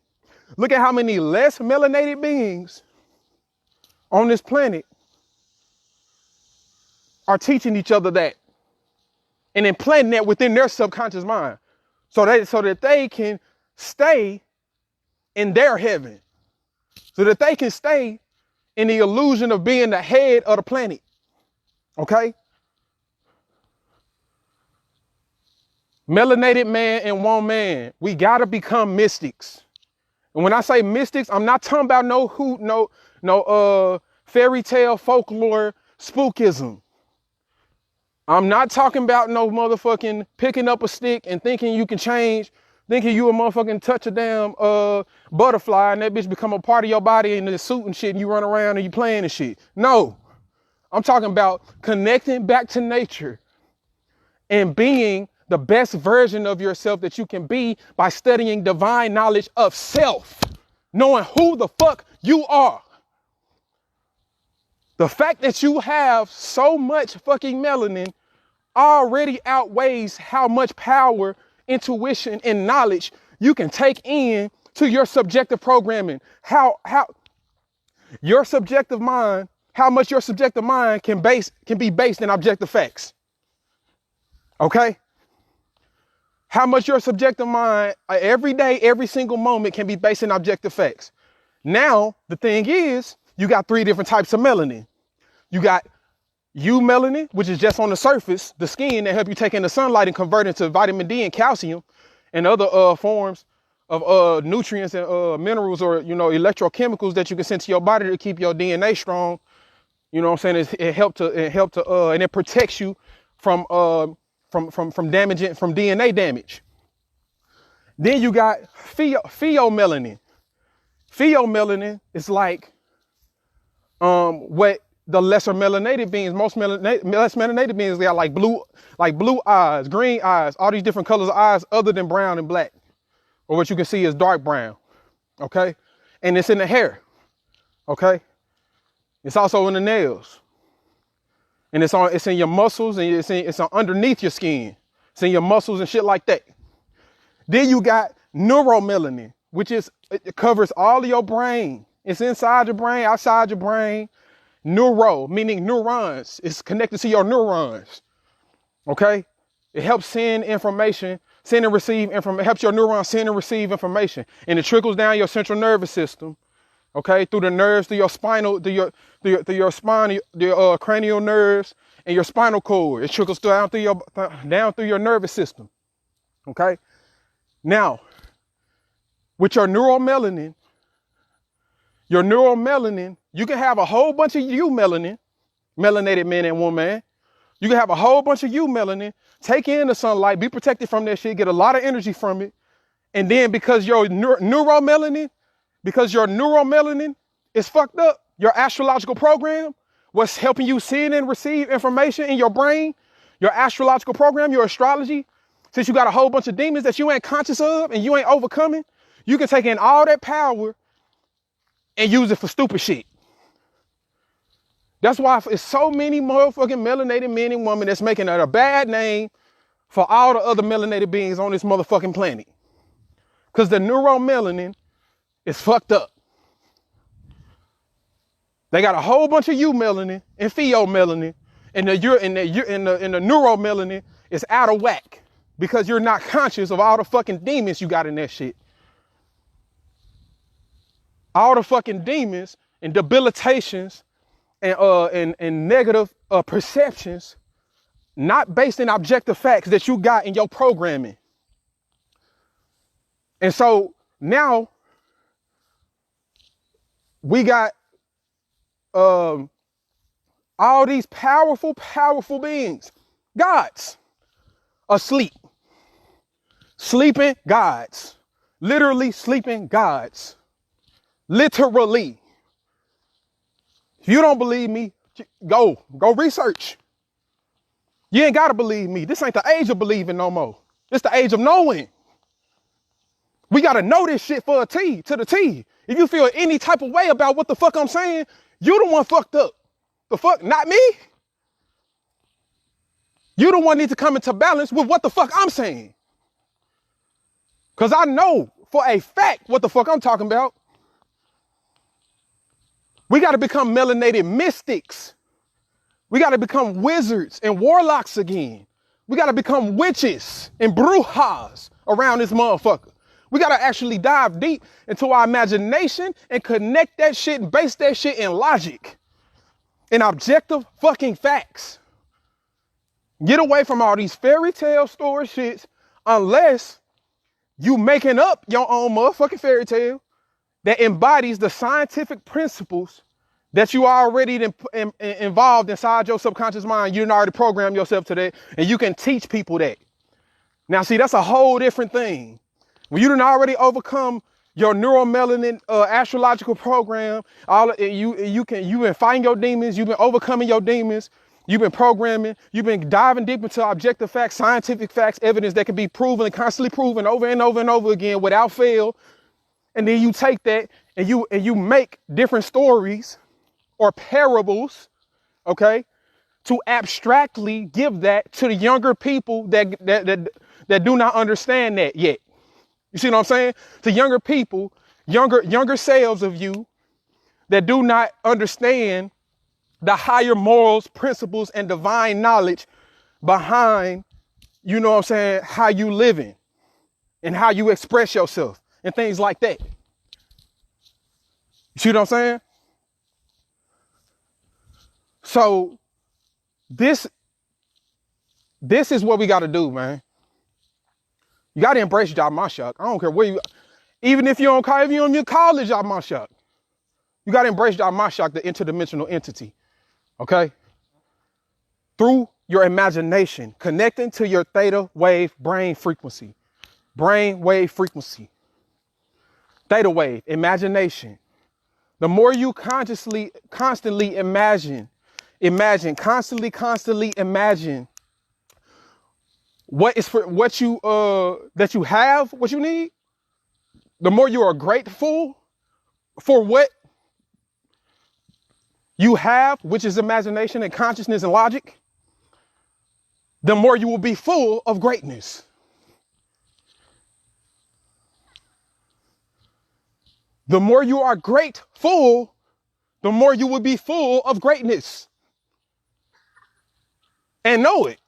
Look at how many less melanated beings on this planet are teaching each other that and implanting that within their subconscious mind so that they can stay in their heaven, so that they can stay in the illusion of being the head of the planet. Okay? Melanated man and woman, we gotta become mystics. And when I say mystics, I'm not talking about no fairy tale folklore spookism. I'm not talking about no motherfucking picking up a stick and thinking you can change, thinking you a motherfucking touch a damn butterfly and that bitch become a part of your body in the suit and shit and you run around and you playing and shit. No, I'm talking about connecting back to nature and being the best version of yourself that you can be by studying divine knowledge of self, knowing who the fuck you are. The fact that you have so much fucking melanin already outweighs how much power, intuition, and knowledge you can take in to your subjective programming. How your subjective mind, how much your subjective mind can be based in objective facts. Okay? How much your subjective mind, every day, every single moment can be based in objective facts. Now, the thing is, you got 3 different types of melanin. You got U melanin, which is just on the surface, the skin that help you take in the sunlight and convert into vitamin D and calcium and other forms of nutrients and minerals or, electrochemicals that you can send to your body to keep your DNA strong. You know what I'm saying? It helps to and it protects you from damaging, from DNA damage. Then you got pheomelanin. Pheomelanin is like what the lesser melanated beings, less melanated beings, they got like blue eyes, green eyes, all these different colors of eyes other than brown and black, or what you can see is dark brown. Okay, and it's in the hair. Okay, it's also in the nails, and it's in your muscles, and it's underneath your skin. It's in your muscles and shit like that. Then you got neuromelanin, which it covers all of your brain. It's inside your brain, outside your brain. Neuro, meaning neurons. It's connected to your neurons. Okay? It helps send and receive information. It helps your neurons send and receive information. And it trickles down your central nervous system. Okay? Through the nerves, through your spinal, through your spine, your cranial nerves, and your spinal cord. It trickles down through your nervous system. Okay? Now, with your neuromelanin, you can have a whole bunch of U melanin, melanated men and woman. You can have a whole bunch of U melanin, take in the sunlight, be protected from that shit, get a lot of energy from it. And then because your neuromelanin is fucked up, your astrological program, what's helping you send and receive information in your brain, your astrological program, your astrology, since you got a whole bunch of demons that you ain't conscious of and you ain't overcoming, you can take in all that power and use it for stupid shit. That's why it's so many motherfucking melanated men and women that's making it a bad name for all the other melanated beings on this motherfucking planet. Because the neuromelanin is fucked up. They got a whole bunch of U melanin and pheomelanin, and the neuromelanin is out of whack because you're not conscious of all the fucking demons you got in that shit. All the fucking demons and debilitations and negative perceptions, not based in objective facts that you got in your programming. And so now we got all these powerful beings, gods, asleep, sleeping gods, literally sleeping gods, literally. If you don't believe me, go research. You ain't got to believe me. This ain't the age of believing no more. It's the age of knowing. We got to know this shit to the T. If you feel any type of way about what the fuck I'm saying, you the one fucked up. The fuck, not me. You the one need to come into balance with what the fuck I'm saying. Because I know for a fact what the fuck I'm talking about. We got to become melanated mystics. We got to become wizards and warlocks again. We got to become witches and brujas around this motherfucker. We got to actually dive deep into our imagination and connect that shit and base that shit in logic and objective fucking facts. Get away from all these fairy tale story shits, unless you making up your own motherfucking fairy tale that embodies the scientific principles that you already involved inside your subconscious mind. You didn't already program yourself to that, and you can teach people that. Now, see, that's a whole different thing. When you done already overcome your neuromelanin astrological program, you've been fighting your demons, you've been overcoming your demons, you've been programming, you've been diving deep into objective facts, scientific facts, evidence that can be proven and constantly proven over and over and over again without fail. And then you take that and you make different stories or parables, okay, to abstractly give that to the younger people that do not understand that yet. You see what I'm saying? To younger people, younger selves of you that do not understand the higher morals, principles, and divine knowledge behind, you know what I'm saying, how you living and how you express yourself and things like that. You see what I'm saying? So this is what we got to do, man. You got to embrace Jamashak. I don't care where you, even if you don't call it Jamashak, you got to embrace Jamashak, the interdimensional entity. Okay? Through your imagination, connecting to your theta wave brain frequency. Brain wave frequency. Theta wave, imagination. The more you constantly imagine, constantly imagine what is for what you that you have, what you need, the more you are grateful for what you have, which is imagination and consciousness and logic, the more you will be full of greatness. The more you are grateful, the more you will be full of greatness. And know it.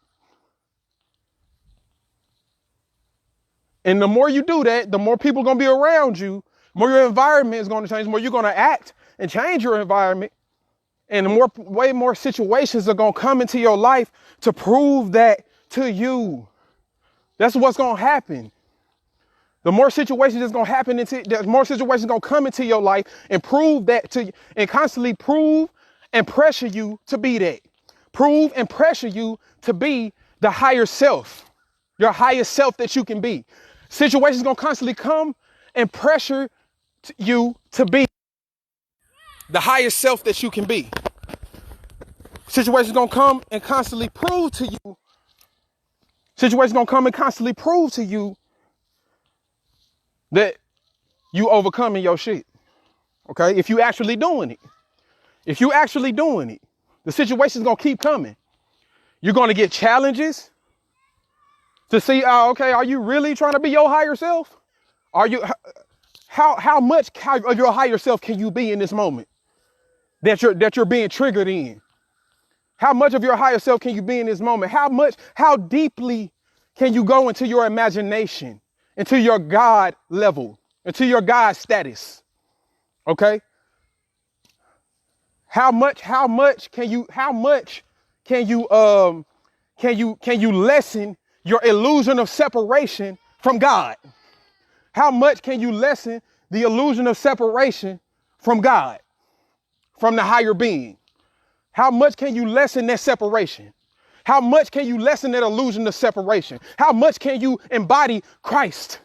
And the more you do that, the more people are going to be around you, the more your environment is going to change, the more you're going to act and change your environment. And the way more situations are going to come into your life to prove that to you. That's what's going to happen. The more situations that's going to happen, the more situations going to come into your life and prove that to you, and constantly prove and pressure you to be that. Prove and pressure you to be the higher self, your highest self that you can be. Situations going to constantly come and pressure you to be the highest self that you can be. Situations going to come and constantly prove to you. Situations going to come and constantly prove to you that you overcoming your shit. Okay? If you actually doing it. If you actually doing it, the situation's going to keep coming. You're going to get challenges to see, okay, are you really trying to be your higher self? Are you, how much of your higher self can you be in this moment that you're being triggered in? How much of your higher self can you be in this moment? How deeply can you go into your imagination, into your God level, into your God status? Okay? How much can you lessen your illusion of separation from God? How much can you lessen the illusion of separation from God, from the higher being? How much can you lessen that separation? How much can you lessen that illusion of separation? How much can you embody Christ?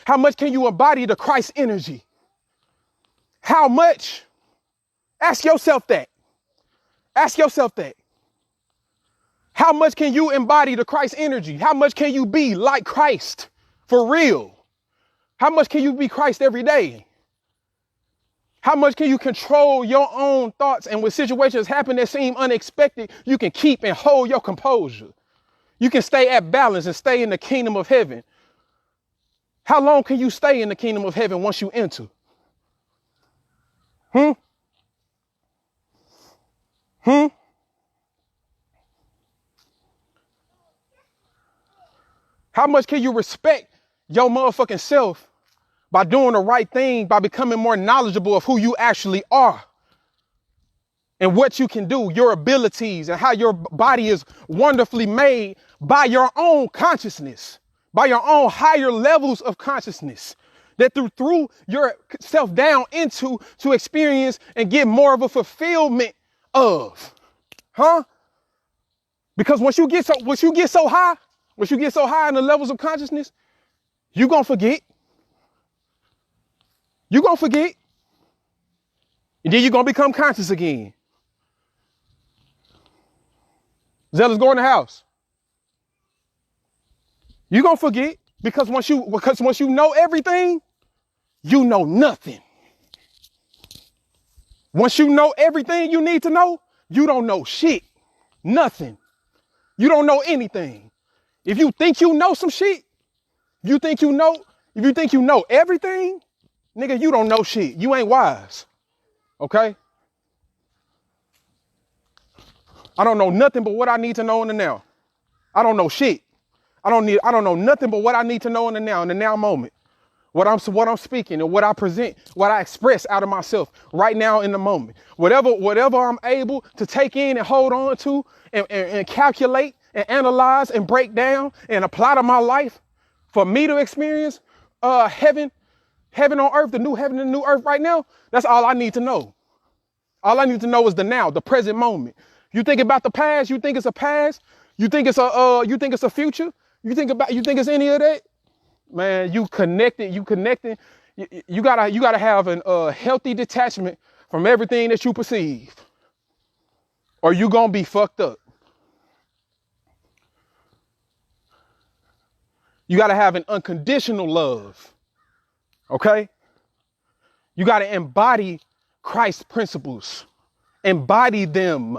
How much can you embody the Christ energy? How much? Ask yourself that. Ask yourself that. How much can you embody the Christ energy? How much can you be like Christ for real? How much can you be Christ every day? How much can you control your own thoughts, and when situations happen that seem unexpected, you can keep and hold your composure? You can stay at balance and stay in the kingdom of heaven. How long can you stay in the kingdom of heaven once you enter? How much can you respect your motherfucking self by doing the right thing, by becoming more knowledgeable of who you actually are and what you can do, your abilities, and how your body is wonderfully made by your own consciousness, by your own higher levels of consciousness that through yourself down into to experience and get more of a fulfillment of, Because once you get so high in the levels of consciousness, you're gonna forget. You're gonna forget. And then you're gonna become conscious again. Zealous, go in the house. You're gonna forget because once you know everything, you know nothing. Once you know everything you need to know, you don't know shit. Nothing. You don't know anything. If you think you know some shit, if you think you know everything, nigga, you don't know shit. You ain't wise. Okay? I don't know nothing but what I need to know in the now. I don't know shit. I don't know nothing but what I need to know in the now moment. What I'm speaking and what I present, what I express out of myself right now in the moment. Whatever I'm able to take in and hold on to and calculate and analyze and break down and apply to my life for me to experience heaven on earth, the new heaven and the new earth right now, that's all I need to know. All I need to know is the now, the present moment. You think about the past, you think it's a past, you think it's a future, you think it's any of that? Man, you connecting. You gotta have a healthy detachment from everything that you perceive, or you gonna be fucked up. You gotta have an unconditional love. Okay? You gotta embody Christ's principles. Embody them.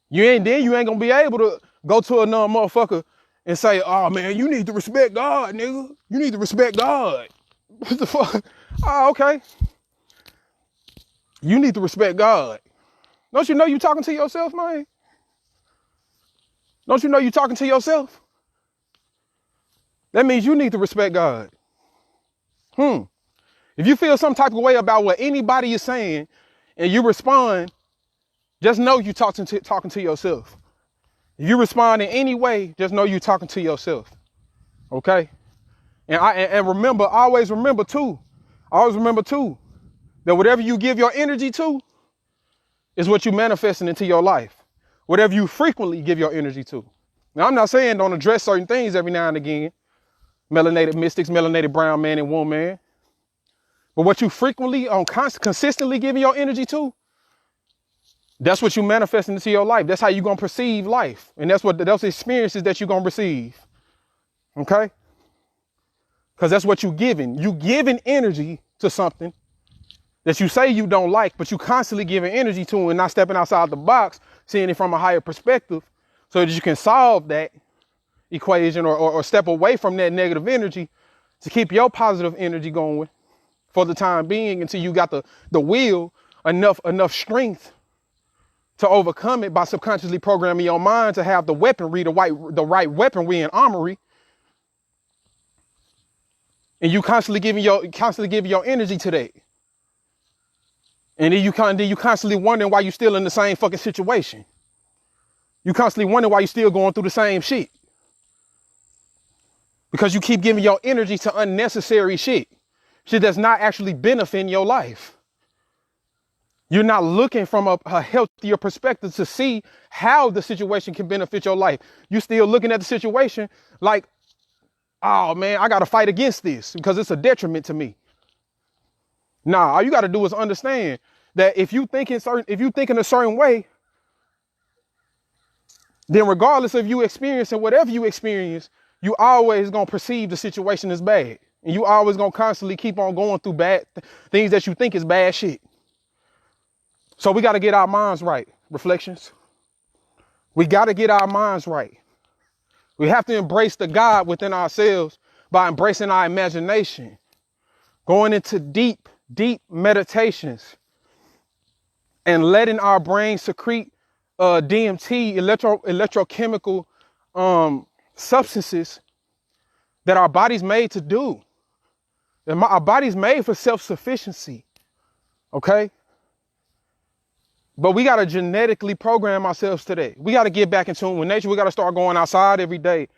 You ain't gonna be able to go to another motherfucker and say, oh man, you need to respect God, nigga. You need to respect God. What the fuck? Oh, okay. You need to respect God. Don't you know you talking to yourself, man? Don't you know you talking to yourself? That means you need to respect God. If you feel some type of way about what anybody is saying and you respond, just know you talking to yourself. If you respond in any way, just know you talking to yourself. Okay? And remember, always remember too, that whatever you give your energy to is what you manifesting into your life. Whatever you frequently give your energy to. Now, I'm not saying don't address certain things every now and again. Melanated mystics, melanated brown man and woman. But what you frequently, consistently giving your energy to, that's what you manifesting into your life. That's how you're going to perceive life. And that's the experiences that you're going to receive. Okay? Because that's what you're giving. You giving energy to something that you say you don't like, but you constantly giving energy to and not stepping outside the box, seeing it from a higher perspective so that you can solve that equation or step away from that negative energy to keep your positive energy going for the time being until you got the will, enough strength to overcome it by subconsciously programming your mind to have the weaponry, the right weaponry and armory. And you constantly giving your energy to that. And then you constantly wondering why you still in the same fucking situation. You constantly wondering why you still going through the same shit. Because you keep giving your energy to unnecessary shit. Shit that's not actually benefiting your life. You're not looking from a healthier perspective to see how the situation can benefit your life. You're still looking at the situation like, oh man, I got to fight against this because it's a detriment to me. Nah, all you got to do is understand that if you think in a certain way, then regardless of you experiencing whatever you experience, you always going to perceive the situation as bad. And you always going to constantly keep on going through bad things that you think is bad shit. So we got to get our minds right. Reflections. We got to get our minds right. We have to embrace the God within ourselves by embracing our imagination, going into deep meditations and letting our brain secrete DMT, electrochemical substances that our body's made to do. Our body's made for self-sufficiency. Okay? But we got to genetically program ourselves today. We got to get back in tune with nature. We got to start going outside every day,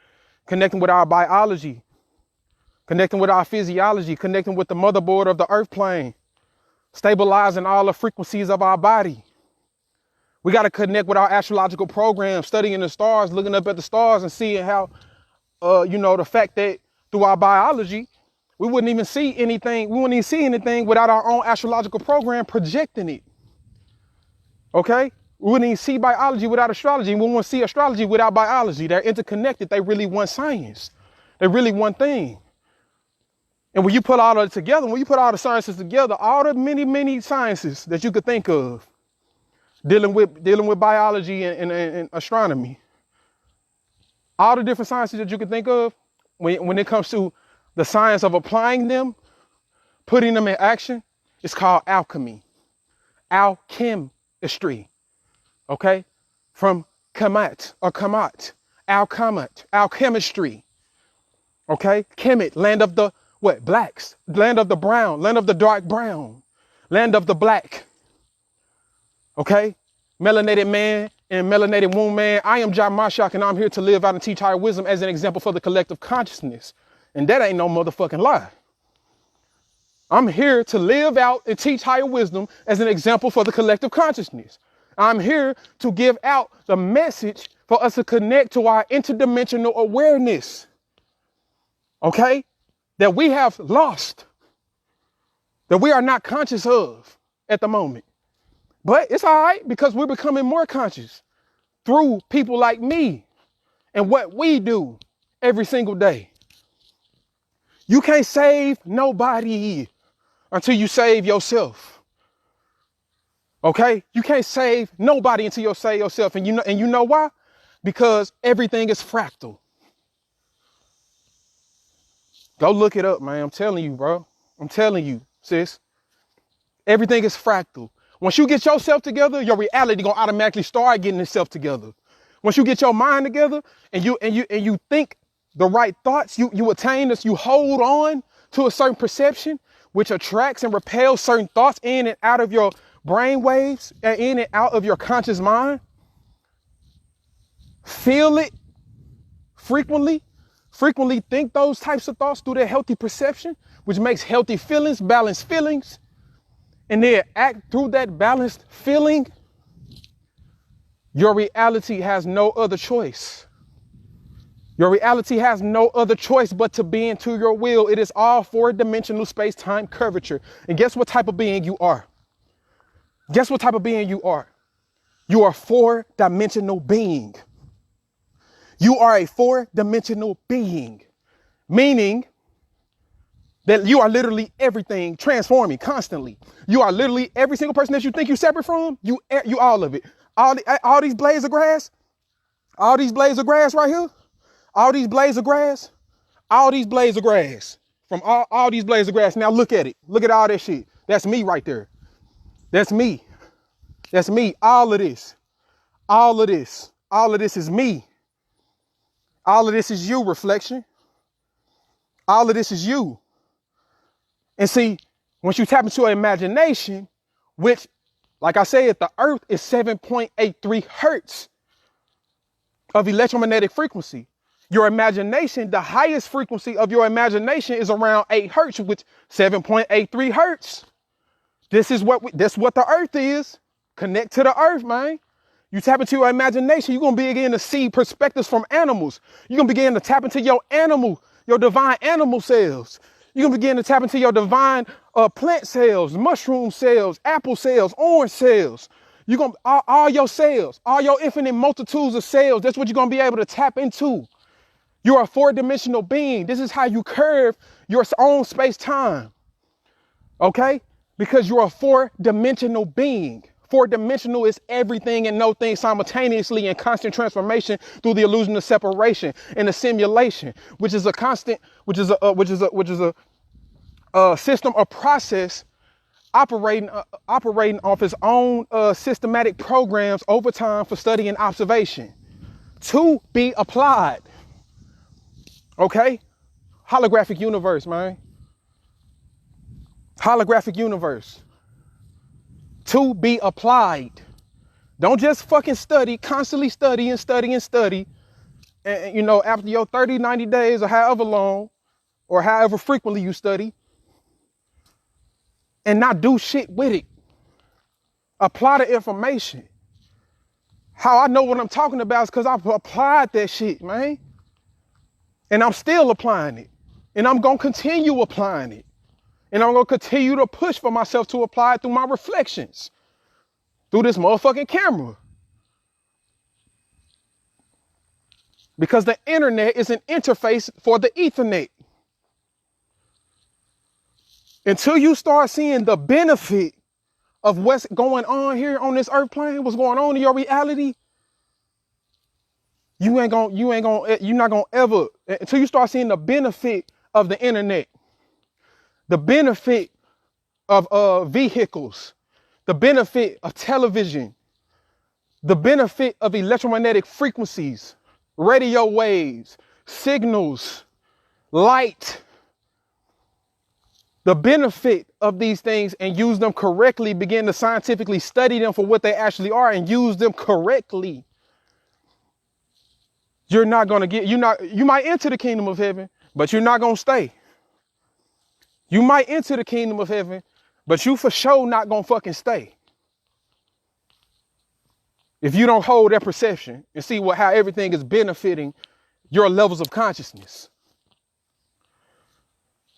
connecting with our biology, connecting with our physiology, connecting with the motherboard of the earth plane, stabilizing all the frequencies of our body. We got to connect with our astrological program, studying the stars, looking up at the stars and seeing how, the fact that through our biology, we wouldn't even see anything. We wouldn't even see anything without our own astrological program projecting it. Okay? We wouldn't even see biology without astrology. We wouldn't see astrology without biology. They're interconnected. They really one science. They're really one thing. And when you put all of it together, when you put all the sciences together, all the many, many sciences that you could think of, dealing with biology and astronomy, all the different sciences that you can think of, when it comes to the science of applying them, putting them in action, it's called alchemy, alchemistry. Okay, from kamat, alchemistry. Okay, Kemet, land of the blacks, land of the brown, land of the dark brown, land of the black. Okay, melanated man and melanated woman. I am John Marshak, and I'm here to live out and teach higher wisdom as an example for the collective consciousness. And that ain't no motherfucking lie. I'm here to live out and teach higher wisdom as an example for the collective consciousness. I'm here to give out the message for us to connect to our interdimensional awareness. Okay? That we have lost, that we are not conscious of at the moment. But it's all right, because we're becoming more conscious through people like me and what we do every single day. You can't save nobody until you save yourself. Okay? You can't save nobody until you save yourself. And you know why? Because everything is fractal. Go look it up, man. I'm telling you, bro. I'm telling you, sis. Everything is fractal. Once you get yourself together, your reality gonna automatically start getting itself together. Once you get your mind together and you think the right thoughts, you attain this, you hold on to a certain perception, which attracts and repels certain thoughts in and out of your brain waves, and in and out of your conscious mind. Feel it frequently think those types of thoughts through their healthy perception, which makes healthy feelings, balanced feelings, and then act through that balanced feeling. Your reality has no other choice. Your reality has no other choice but to be into your will. It is all four-dimensional space-time curvature. And guess what type of being you are? Guess what type of being you are? You are a four-dimensional being. You are a four-dimensional being, meaning that you are literally everything, transforming constantly. You are literally every single person that you think you're separate from. You all of it. All these blades of grass, right here, all these blades of grass, from all these blades of grass. Now look at it. Look at all that shit. That's me right there. That's me. That's me. All of this is me. All of this is you, reflection. All of this is you. And see, once you tap into your imagination, which, like I said, the earth is 7.83 hertz of electromagnetic frequency. Your imagination, the highest frequency of your imagination is around 8 hertz, which 7.83 hertz. That's what the earth is. Connect to the earth, man. You tap into your imagination, you're going to begin to see perspectives from animals. You're going to begin to tap into your divine animal cells. You're going to begin to tap into your divine plant cells, mushroom cells, apple cells, orange cells. You're going to, all your cells, all your infinite multitudes of cells. That's what you're going to be able to tap into. You're a four-dimensional being. This is how you curve your own space-time. Okay? Because you're a four-dimensional being. Four-dimensional is everything and no thing simultaneously in constant transformation through the illusion of separation and the simulation, which is a system or process operating off its own systematic programs over time for study and observation to be applied. Okay? Holographic universe, man. Holographic universe. To be applied. Don't just fucking study, constantly study and study and study And, you know, after your 30, 90 days or however long or however frequently you study and not do shit with it. Apply the information. How I know what I'm talking about is because I've applied that shit, man. And I'm still applying it. And I'm going to continue applying it. And I'm going to continue to push for myself to apply it through my reflections. Through this motherfucking camera. Because the internet is an interface for the Ethernet. Until you start seeing the benefit of what's going on here on this earth plane, what's going on in your reality, you're not gonna ever, until you start seeing the benefit of the internet, the benefit of vehicles, the benefit of television, the benefit of electromagnetic frequencies, radio waves, signals, light, the benefit of these things, and use them correctly, begin to scientifically study them for what they actually are and use them correctly. You're not going to get, you might enter the kingdom of heaven, but you're not going to stay. You might enter the kingdom of heaven, but you for sure not going to fucking stay. If you don't hold that perception and see how everything is benefiting your levels of consciousness.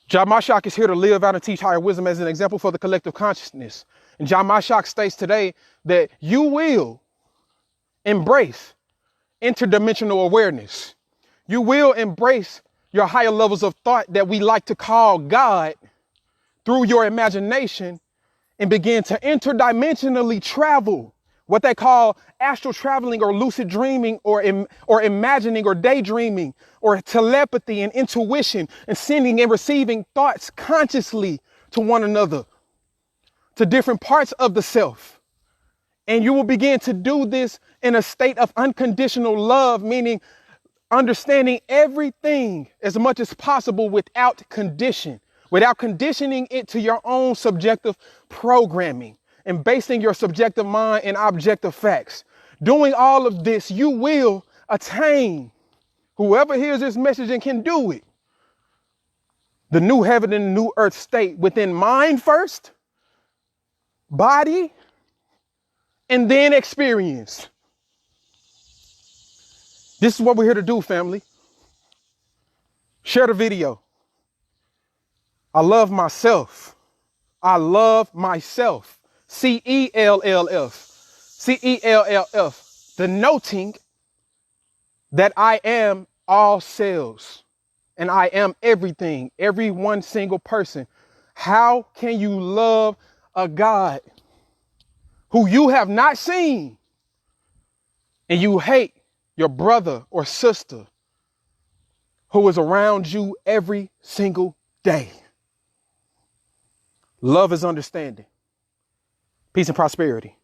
Jah Mashak is here to live out and teach higher wisdom as an example for the collective consciousness. And Jah Mashak states today that you will embrace interdimensional awareness. You will embrace your higher levels of thought that we like to call God through your imagination and begin to interdimensionally travel, what they call astral traveling or lucid dreaming or imagining or daydreaming or telepathy and intuition and sending and receiving thoughts consciously to one another, to different parts of the self. And you will begin to do this in a state of unconditional love, meaning understanding everything as much as possible without condition, without conditioning it to your own subjective programming and basing your subjective mind in objective facts. Doing all of this, you will attain, whoever hears this message and can do it, the new heaven and the new earth state within mind first, body, and then experience. This is what we're here to do, family. Share the video. I love myself. I love myself. CELLF. CELLF. Denoting that I am all cells and I am everything, every one single person. How can you love a God who you have not seen and you hate your brother or sister who is around you every single day? Love is understanding. Peace and prosperity.